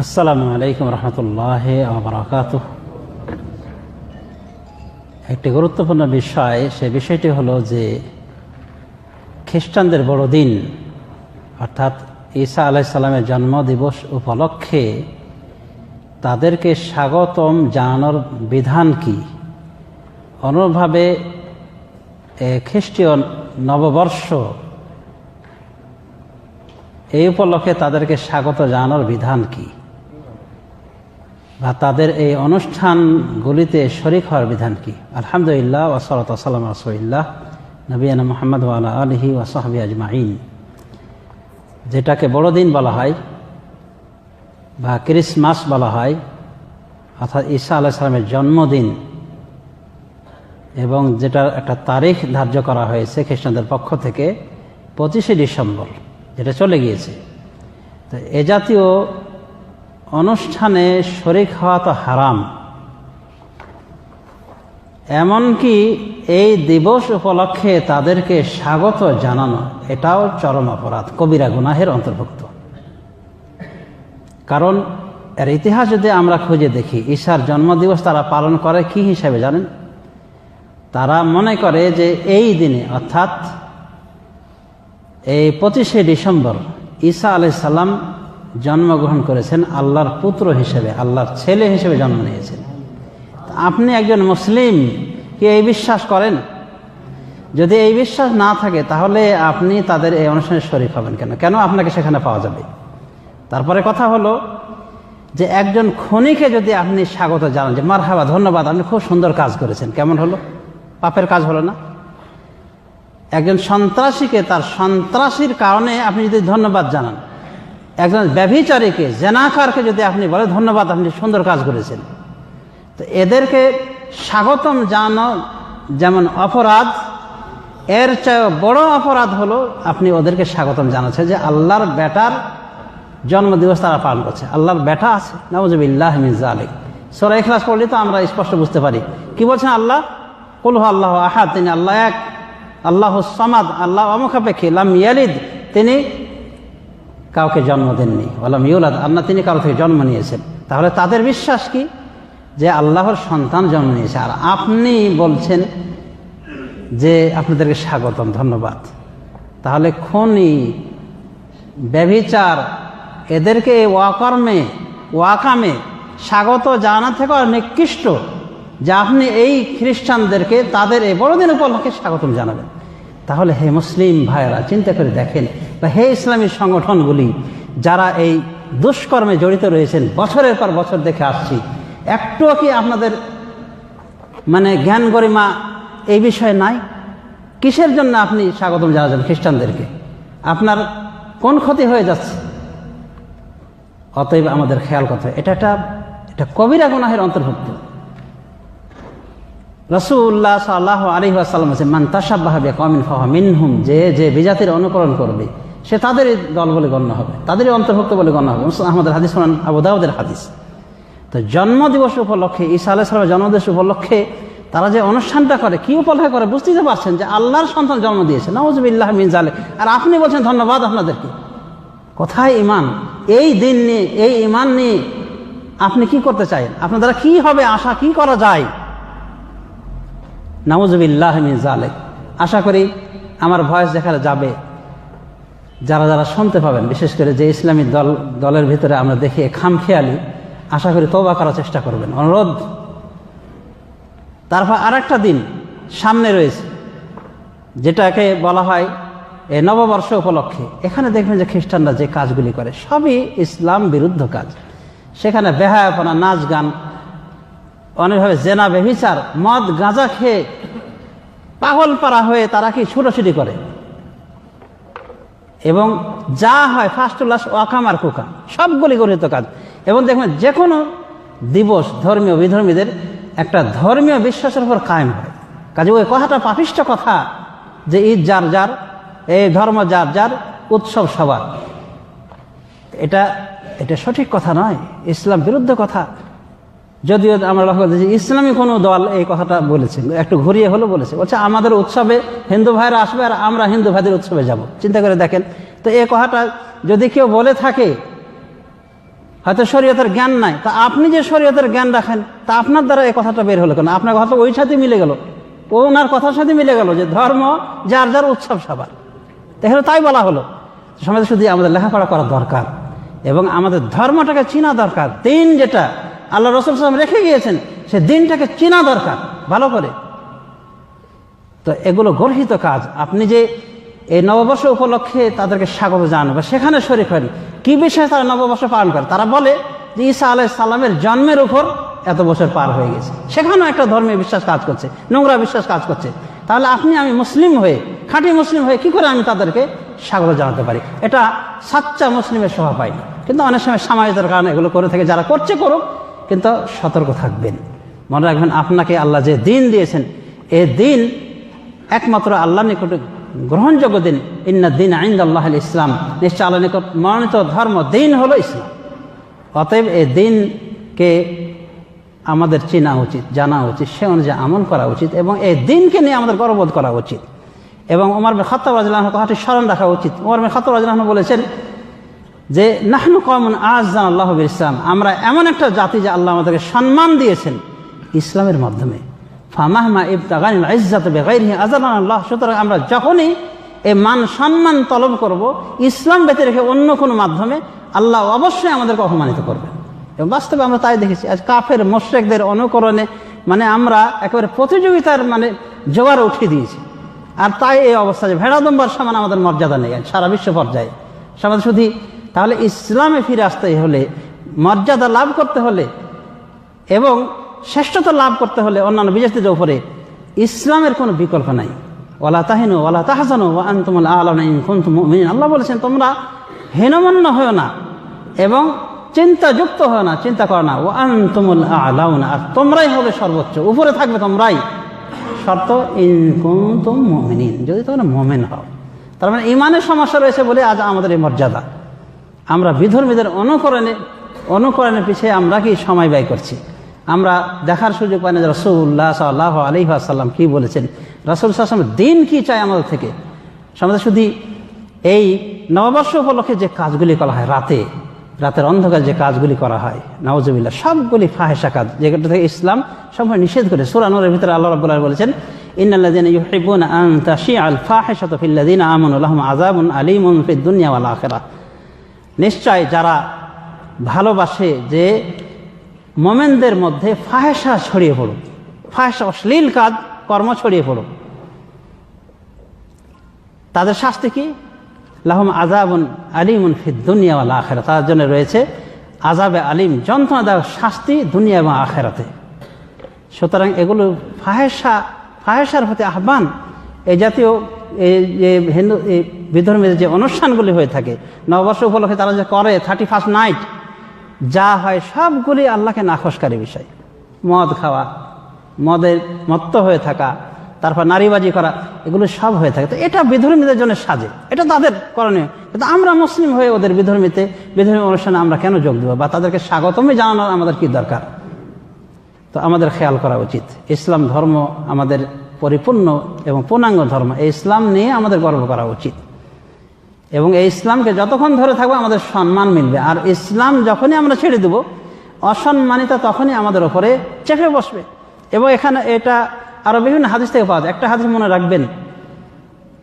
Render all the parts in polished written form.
আসসালামু আলাইকুম রহমতুল্লাহি ওয়া বারাকাতুহু। একটি গুরুত্বপূর্ণ বিষয়, সে বিষয়টি হলো যে খ্রিস্টানদের বড়দিন অর্থাৎ ঈসা আলাইহিস সালামের জন্মদিবস উপলক্ষে তাদেরকে স্বাগতম জানানোর বিধান কি। অনুরূপভাবে খ্রিস্টীয় নববর্ষ এই উপলক্ষে তাদেরকে স্বাগত জানানোর বিধান কি, বা তাদের এই অনুষ্ঠানগুলিতে শরীক হওয়ার বিধান কি। আলহামদুলিল্লাহ ওয়াসসালাতু ওয়াসসালামু আলা রাসূলিল্লাহ নবিয়ানা মুহাম্মদ ওয়া আলা আলিহি ওয়া সাহবিহি আজমাইন। যেটাকে বড়দিন বলা হয় বা ক্রিসমাস বলা হয়, অর্থাৎ ঈসা আলাইহিস সালামের জন্মদিন, এবং যেটার একটা তারিখ ধার্য করা হয়েছে খ্রিস্টানদের পক্ষ থেকে 25শে ডিসেম্বর, যেটা চলে গিয়েছে। তো এ জাতীয় অনুষ্ঠানে শরীক হওয়া তো হারাম। এমনকি এই দিবস উপলক্ষে তাদেরকে স্বাগত জানানো এটাও চরম অপরাধ, কবিরা গুনাহের অন্তর্ভুক্ত। কারণ এর ইতিহাস যদি আমরা খুঁজে দেখি, ঈসার জন্মদিবস তারা পালন করে কি হিসাবে জানেন? তারা মনে করে যে এই দিনে অর্থাৎ এই 25শে ডিসেম্বর ঈসা আলাইহিস সালাম জন্মগ্রহণ করেছেন, আল্লাহর পুত্র হিসেবে, আল্লাহর ছেলে হিসেবে জন্ম নিয়েছেন। আপনি একজন মুসলিম কি এই বিশ্বাস করেন? যদি এই বিশ্বাস না থাকে তাহলে আপনি তাদের এই অনুষ্ঠানে শরীক হবেন কেন? কেন আপনাকে সেখানে পাওয়া যাবে? তারপরে কথা হলো যে একজন খনিকে যদি আপনি স্বাগত জানান যে মারহাবা, ধন্যবাদ, আপনি খুব সুন্দর কাজ করেছেন, কেমন হলো? পাপের কাজ হলো না? একজন সন্ত্রাসীকে তার সন্ত্রাসীর কারণে আপনি যদি ধন্যবাদ জানান, একজন ব্যভিচারীকে, জেনাকারকে যদি আপনি বলেন ধন্যবাদ, আপনি সুন্দর কাজ করেছেন, তো এদেরকে স্বাগতম জানানো যেমন অপরাধ, এর চেয়ে বড় অপরাধ হলো আপনি ওদেরকে স্বাগতম জানাচ্ছেন যে আল্লাহর বেটার জন্মদিবস তারা পালন করছে। আল্লাহর বেটা আছে, নাউযুবিল্লাহি মিন যালিক। সূরা ইখলাস পড়লে তো আমরা স্পষ্ট বুঝতে পারি কি বলছেন আল্লাহ। কুল হু আল্লাহু আহাদ, তিনি আল্লাহ এক, আল্লাহুস সামাদ, আল্লাহ অমুখাপেক্ষী, লাম ইয়ালিদ, তিনি কাউকে জন্ম দেননি, ওয়ালাম ইউলাদ, আল্লাহ তিনি কারো থেকে জন্ম নিয়েছেন। তাহলে তাদের বিশ্বাস কি? যে আল্লাহর সন্তান জন্ম নিয়েছে, আর আপনি বলছেন যে আপনাদেরকে স্বাগতম, ধন্যবাদ। তাহলে খনি, ব্যভিচার, এদেরকে ওয়াকর্মে, ওয়াকামে স্বাগত জানা থেকে নিকৃষ্ট যে আপনি এই খ্রিস্টানদেরকে তাদের এই বড়দিন উপলক্ষে স্বাগতম জানাবেন। তাহলে হে মুসলিম ভাইয়েরা, চিন্তা করে দেখেন, বা হে ইসলামী সংগঠনগুলি যারা এই দুষ্কর্মে জড়িত রয়েছেন, বছরের পর বছর দেখে আসছি, একটুও কি আপনাদের জ্ঞান গরিমা এই বিষয়ে নাই? কিসের জন্য আপনি স্বাগতম জানাচ্ছেন খ্রিস্টানদেরকে? আপনার কোন ক্ষতি হয়ে যাচ্ছে? অতএব আমাদের খেয়াল করতে হবে, এটা কবিরা গুনাহের অন্তর্ভুক্ত। রাসূলুল্লাহ সাল্লাল্লাহু আলাইহি ওয়াসাল্লাম বলেছেন, মান তাশাব্বাহা বিকওমিন ফাহুয়া মিনহুম, যে বিজাতির অনুকরণ করবে সে তাদেরই দল বলে গণ্য হবে, তাদেরই অন্তর্ভুক্ত বলে গণ্য হবে। আহমদের হাদিস, শোনান আবু দাউদের হাদিস। তো জন্মদিবস উপলক্ষে, ঈসা আলাইহিস সালামের জন্মদিবস উপলক্ষে তারা যে অনুষ্ঠানটা করে, কি উপলক্ষে করে বুঝতেই পারছেন যে আল্লাহর সন্তান জন্ম দিয়েছে, নাউযুবিল্লাহি মিন যালিক, আর আপনি বলছেন ধন্যবাদ আপনাদেরকে। কোথায় ঈমান? এই দিন নিয়ে, এই ঈমান নিয়ে আপনি কি করতে চান? আপনার দ্বারা কি হবে, আশা কি করা যায়? নাউযুবিল্লাহি মিন যালিক। আশা করি আমার ভয়েস দেখালে যাবে, যারা যারা শুনতে পাবেন, বিশেষ করে যে ইসলামী দলের ভিতরে আমরা দেখি খামখেয়ালি, আশা করি তওবা করার চেষ্টা করবেন, অনুরোধ। তারপর আরেকটা দিন সামনে রয়েছে যেটাকে বলা হয় এই নববর্ষ উপলক্ষে। এখানে দেখবেন যে খ্রিস্টানরা যে কাজগুলি করে সবই ইসলাম বিরুদ্ধ কাজ। সেখানে বেহায়াপনা, নাচ গান, অনেকভাবে জেনা, ব্যভিচার, মদ গাঁজা খেয়ে পাগল পারা হয়ে তারা কি ছুটোছুটি করে, এবং যা হয় ফার্স্ট ক্লাস ওয়াকামার কুকা, সবগুলি গঠিত কাজ। এবং দেখবেন যে কোনো দিবস ধর্মীয় বিধর্মীদের একটা ধর্মীয় বিশ্বাসের উপর কায়েম হয়। কাজে ওই কথাটা পাপিষ্ঠ কথা যে ঈদ যার যার, এই ধর্ম যার যার, উৎসব সবার, এটা সঠিক কথা নয়, ইসলাম বিরুদ্ধ কথা। যদিও আমরা লক্ষ্য করতেছি ইসলামী কোনো দল এই কথাটা বলেছে, একটু ঘুরিয়ে হলো বলেছে, বলছে আমাদের উৎসবে হিন্দু ভাইরা আসবে আর আমরা হিন্দু ভাইদের উৎসবে যাব। চিন্তা করে দেখেন তো, এই কথাটা যদি কেউ বলে থাকে হয়তো শরীয়তের জ্ঞান নাই, তা আপনি যে শরীয়তের জ্ঞান রাখেন তা আপনার দ্বারা এই কথাটা বের হলো কেন? আপনার কথা ওই সাথে মিলে গেল, ওনার কথার সাথে মিলে গেল যে ধর্ম যার যার উৎসব সবার, তাহলে তাই বলা হলো। সমাজে শুধু আমাদের লেখাপড়া করা দরকার এবং আমাদের ধর্মটাকে চিনা দরকার। দিন যেটা আল্লাহ রাসূল সাল্লাল্লাহু আলাইহি ওয়াসাল্লাম রেখে গিয়েছেন সে দিনটাকে চিনা দরকার ভালো করে। তো এগুলো গর্হিত কাজ। আপনি যে এই নববর্ষ উপলক্ষে তাদেরকে স্বাগত জানান বা সেখানে শরীক হন, কি বিষয়ে তারা নববর্ষ পালন করে? তারা বলে যে ঈসা আলাইহিস সালামের জন্মের উপর এত বছর পার হয়ে গেছে, সেখানেও একটা ধর্মীয় বিশ্বাস কাজ করছে, নোংরা বিশ্বাস কাজ করছে। তাহলে আপনি আমি মুসলিম হয়ে, খাঁটি মুসলিম হয়ে কি করে আমি তাদেরকে স্বাগত জানাতে পারি? এটা সাচ্চা মুসলিমের শোভা পায় না। কিন্তু অনেক সময় সামাজিকতার কারণে এগুলো করে থাকে। যারা করছে করুক, কিন্তু সতর্ক থাকবেন। মনে রাখবেন আপনাকে আল্লাহ যে দিন দিয়েছেন, এ দিন একমাত্র আল্লাহর নিকটে গ্রহণযোগ্য দিন। ইন্না দিন ইনদাল্লাহিল ইসলাম, নিশ্চয় আল্লাহর নিকট মনোনীত ধর্ম দিন হলো ইসলাম। অতএব এই দিনকে আমাদের চেনা উচিত, জানা উচিত, সে অনুযায়ী আমল করা উচিত এবং এই দিনকে নিয়ে আমাদের গর্ববোধ করা উচিত। এবং ওমর বিন খাত্তাব রাদিয়াল্লাহু আনহু কথাটি স্মরণ রাখা উচিত। ওমর বিন খাত্তাব রাদিয়াল্লাহু আনহু বলেছেন যে নাহনু কওমুন আ'আজ্জানাল্লাহু বিল ইসলাম, আমরা এমন একটা জাতি যে আল্লাহ আমাদেরকে সম্মান দিয়েছেন ইসলামের মাধ্যমে। ফামাহমা ইবতাগানিল ইজ্জাত বিগাইরিহি আযালানাল্লাহ, সুতরাং আমরা যখনই এই মান সম্মান তলব করব ইসলাম ব্যতীত রেখে অন্য কোনো মাধ্যমে, আল্লাহ অবশ্যই আমাদেরকে অপমানিত করবেন। এবং বাস্তবে আমরা তাই দেখেছি। আজ কাফের মুশরিকদের অনুকরণে আমরা একেবারে প্রতিযোগিতার জোয়ারে উঠিয়ে দিয়েছি। আর তাই এই অবস্থা যে ভেড়া দুম্বার সমান আমাদের মর্যাদা নেই সারা বিশ্ব পর্যায়ে সমাজ শুধু। তাহলে ইসলামে ফিরে আসতে হলে, মর্যাদা লাভ করতে হলে এবং শ্রেষ্ঠতা লাভ করতে হলে অন্যান্য বিজাতিদের উপরে ইসলামের কোনো বিকল্প নাই। ওয়ালা তাহিনু ওয়ালা তাহজানু ওয়া আনতুমুল আ'লাউনা ইন কুনতুম মুমিনিন, আল্লাহ বলেছেন তোমরা হীনমন্য হও না এবং চিন্তাযুক্ত হয় না, চিন্তা করো না। ওয়া আনতুমুল আ'লাউনা, আর তোমরাই হবে সর্বোচ্চ, উপরে থাকবে তোমরাই, শর্ত ইন কুনতুম মুমিনিন, যদি তোমরা মুমিন হও। তার মানে ঈমানের সমস্যা রয়েছে বলে আজ আমাদের এই মর্যাদা। আমরা বিধর্মীদের অনুকরণের পিছিয়ে আমরা কি সময় ব্যয় করছি? আমরা দেখার সুযোগ পাই না যে রাসূলুল্লাহ সাল্লাল্লাহু আলাইহি ওয়াসাল্লাম কি বলেছেন, রাসূল সাল্লাল্লাহু আলাইহি ওয়াসাল্লাম দিন কি চায় আমাদের থেকে। সমাজে শুধু এই নববর্ষ উপলক্ষে যে কাজগুলি করা হয়, রাতের অন্ধকার যে কাজগুলি করা হয়, নাউজুবিল্লাহ, সবগুলি ফাহেসা কাজ, যেটা থেকে ইসলাম সবসময় নিষেধ করে। সূরা নূরের ভিতরে আল্লাহ রাব্বুল আলামিন বলেছেন ইন্নাল্লাযীনা ইউহিব্বুনা আন তাশিআল ফাহিশাতু ফিল্লাযীনা আমানু লাহুম আযাবুন আলীমুন ফিদ দুনিয়া ওয়াল আখিরাহ, নিশ্চয় যারা ভালোবাসে যে মোমেনদের মধ্যে ফাহেসা ছড়িয়ে পড়ুক, ফাহেসা অশ্লীল কাজ কর্ম ছড়িয়ে পড়ুক, তাদের শাস্তি কি? লাহুম আযাবুন আলীমুন ফিদ দুনিয়া ওয়াল আখিরাহ, তার জন্য রয়েছে আযাবে আলিম, যন্ত্রণাদায়ক শাস্তি দুনিয়া এবং আখিরাতে। সুতরাং এগুলো ফাহেসার প্রতি আহ্বান। এই জাতীয় হিন্দু বিধর্মীদের যে অনুষ্ঠানগুলি হয়ে থাকে নববর্ষ উপলক্ষে, তারা যে করে 31st নাইট, যা হয় সবগুলি আল্লাহকে নাখোশকারী বিষয়। মদ খাওয়া, মদের মত্ত হয়ে থাকা, তারপর নারীবাজি করা, এগুলো সব হয়ে থাকে। তো এটা বিধর্মীদের জন্য সাজে, এটা তাদের করণীয়। কিন্তু আমরা মুসলিম হয়ে ওদের বিধর্মী অনুষ্ঠানে আমরা কেন যোগ দেবো বা তাদেরকে স্বাগতমই জানানোর আমাদের কি দরকার? তো আমাদের খেয়াল করা উচিত, ইসলাম ধর্ম আমাদের পরিপূর্ণ এবং পূর্ণাঙ্গ ধর্ম। এই ইসলাম নিয়ে আমাদের গর্ব করা উচিত এবং এই ইসলামকে যতক্ষণ ধরে থাকবে আমাদের সম্মান মিলবে। আর ইসলাম যখনই আমরা ছেড়ে দেব, অসম্মানিতা তখনই আমাদের ওপরে চেপে বসবে। এবং এখানে এটা আরো বিভিন্ন হাদিস থেকে পাওয়া যায়। একটা হাদিস মনে রাখবেন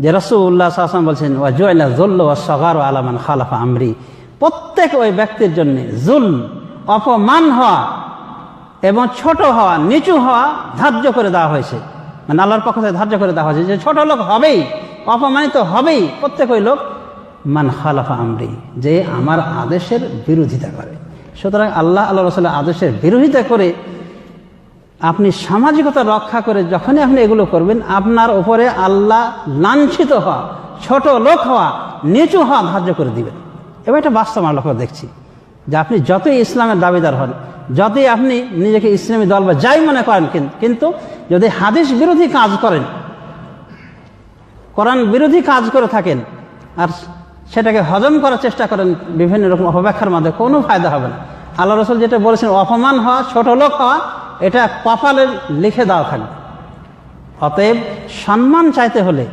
যে রাসূলুল্লাহ সাল্লাল্লাহু আলাইহি ওয়াসাল্লাম বলছেন ওয়া জুইলা যুল্লু ওয়াস সাগারু আলা মান খালাফা আমরি, প্রত্যেক ওই ব্যক্তির জন্য জুলম, অপমান হওয়া এবং ছোট হওয়া, নিচু হওয়া ধার্য করে দেওয়া হয়েছে। আল্লাহর পক্ষ থেকে ধার্য করে দেওয়া হয়েছে যে ছোট লোক হবেই, অপমানিত হবেই প্রত্যেক ওই লোক মান খালাফা আমরি, যে আমার আদেশের বিরোধিতা করে। সুতরাং আল্লাহ রাসূলের আদেশের বিরোধিতা করে আপনি সামাজিকতা রক্ষা করে যখনই আপনি এগুলো করবেন, আপনার উপরে আল্লাহ লাঞ্ছিত হওয়া, ছোট লোক হওয়া, নিচু হওয়া ধার্য করে দিবেন। এবার এটা বাস্তব আমরা লক্ষ্য দেখছি যে আপনি যতই ইসলামের দাবিদার হন, যতই আপনি নিজেকে ইসলামী দল বা যাই মনে করেন, কিন্তু যদি হাদিস বিরোধী কাজ করেন, কোরআন বিরোধী কাজ করে থাকেন আর সেটাকে হজম করার চেষ্টা করেন বিভিন্ন রকম অপব্যাখ্যার মধ্যে, কোনো ফায়দা হবে না। আল্লাহ রাসূল যেটা বলেছেন অপমান হওয়া, ছোট লোক হওয়া, এটা কপালে লিখে দেওয়া থাকবে। অতএব সম্মান চাইতে হলে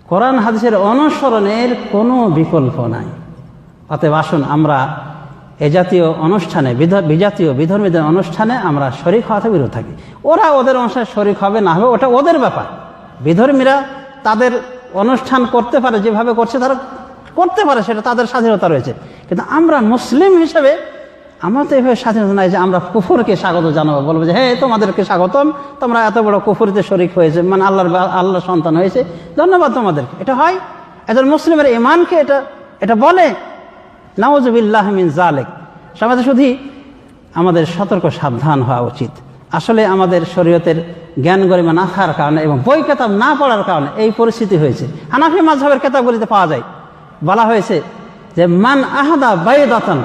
কোরআন হাদিসের অনুসরণের কোনো বিকল্প নাই। অতএব আসুন আমরা এ জাতীয় অনুষ্ঠানে বিজাতীয় বিধর্মীদের অনুষ্ঠানে আমরা শরিক হওয়াতে বিরত থাকি। ওরা ওদের অনুষ্ঠানে শরিক হবে না হবে ওটা ওদের ব্যাপার। বিধর্মীরা তাদের অনুষ্ঠান করতে পারে, যেভাবে করছে তারা করতে পারে, সেটা তাদের স্বাধীনতা রয়েছে। কিন্তু আমরা মুসলিম হিসেবে আমরা তো এভাবে স্বাধীনতা নাই যে আমরা কুফরকে স্বাগত জানাবো, বলবো যে হ্যাঁ তোমাদেরকে স্বাগতম, তোমরা এত বড় কুফরিতে শরিক হয়েছে, মানে আল্লাহর সন্তান হয়েছে, ধন্যবাদ তোমাদেরকে। এটা হয় একজন মুসলিমের ঈমানকে এটা বলে? নাউযুবিল্লাহ মিন যালিক। সমাজ শুধু আমাদের সতর্ক সাবধান হওয়া উচিত। আসলে আমাদের শরীয়তের জ্ঞান গরিমা না থাকার কারণে এবং বই কিতাব না পড়ার কারণে এই পরিস্থিতি হয়েছে। হানাফি মাযহাবের কিতাবগুলিতে পাওয়া যায়, বলা হয়েছে যে মান আহাদা বাইদাতান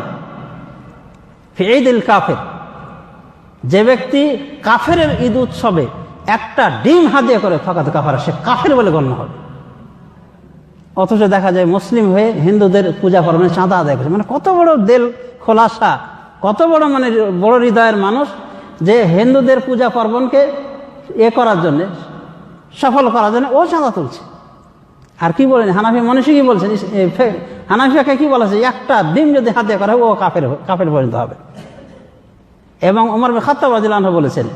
ফি ঈদিল কাফির, যে ব্যক্তি কাফেরের ঈদ উৎসবে একটা ডিম হাদিয়া করে ফাকাদ কাফারা, সে কাফের বলে গণ্য হবে। অথচ দেখা যায় মুসলিম হয়ে হিন্দুদের পূজা পার্বণে চাঁদা আদায় করে। মানে কত বড় দিল খোলাসা, কত বড় মানে বড় হৃদয়ের মানুষ যে হিন্দুদের পূজা পার্বণকে করার জন্য, সফল করার জন্য ও চাঁদা তুলছে। আর কি বলেন হানাফি মনীষী কি বলছেন, হানাফিয়াকে কি বলেছে, একটা ডিম যদি হাদিয়া করা হয় ও কাফের পরিণত হবে। এবং ওমর বিন খাত্তাব রাদিয়াল্লাহু আনহু বলেছেন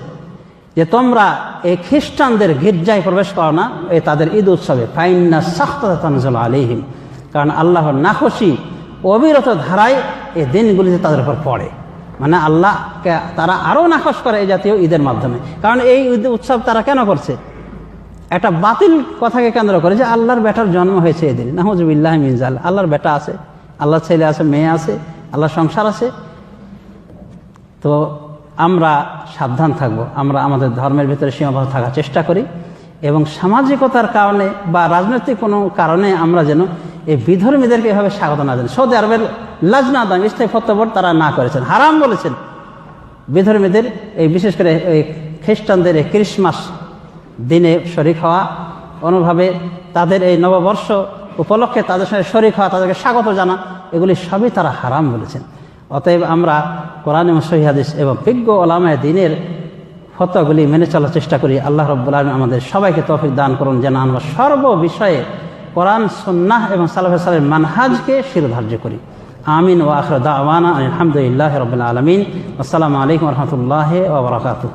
যে তোমরা এই খ্রিস্টানদের গির্জায় প্রবেশ করো না এই তাদের ঈদ উৎসবে, ফাইন্না সাখতাতা তানজিলু আলাইহিম, কারণ আল্লাহর নাখুশি অবিরত ধারায় এই দিনগুলিতে তাদের উপর পড়ে। মানে আল্লাহকে তারা আরও নাখোশ করে এই জাতীয় ঈদের মাধ্যমে। কারণ এই ঈদ উৎসব তারা কেন করছে? একটা বাতিল কথাকে কেন্দ্র করে যে আল্লাহর বেটার জন্ম হয়েছে এদিন, নাউযুবিল্লাহি মিন যালিক। আল্লাহর বেটা আছে, আল্লাহর ছেলে আছে, মেয়ে আছে, আল্লাহর সংসার আছে। তো আমরা সাবধান থাকব, আমরা আমাদের ধর্মের ভিতরে সীমাবদ্ধ থাকার চেষ্টা করি এবং সামাজিকতার কারণে বা রাজনৈতিক কোনো কারণে আমরা যেন এই বিধর্মীদেরকে এভাবে স্বাগত না জানি। সৌদি আরবের লাজনা দাম ইস্তাই ফতোয়া বোর্ড তারা না করেছেন, হারাম বলেছেন বিধর্মীদের এই বিশেষ করে এই খ্রিস্টানদের এই ক্রিসমাস দিনে শরিক হওয়া, অনুভাবে তাদের এই নববর্ষ উপলক্ষে তাদের সঙ্গে শরিক হওয়া, তাদেরকে স্বাগত জানা, এগুলি সবই তারা হারাম বলেছেন। অতএব আমরা কোরআন এবং সহিহ হাদিস এবং বিজ্ঞ ওলামায়ে দ্বীনের ফতোয়াগুলি মেনে চলার চেষ্টা করি। আল্লাহ রাব্বুল আলামিন আমাদের সবাইকে তৌফিক দান করুন যেন আমরা সর্ব বিষয়ে কোরআন সুন্নাহ এবং সালাফে সালেহর মানহাজকে শিরোধার্য করি। আমিন ওয়া আখিরু দাওয়ানা আলহামদুলিল্লাহি রাব্বিল আলামিন। আসসালামু আলাইকুম ওয়া রাহমাতুল্লাহি ওয়া বারাকাতুহু।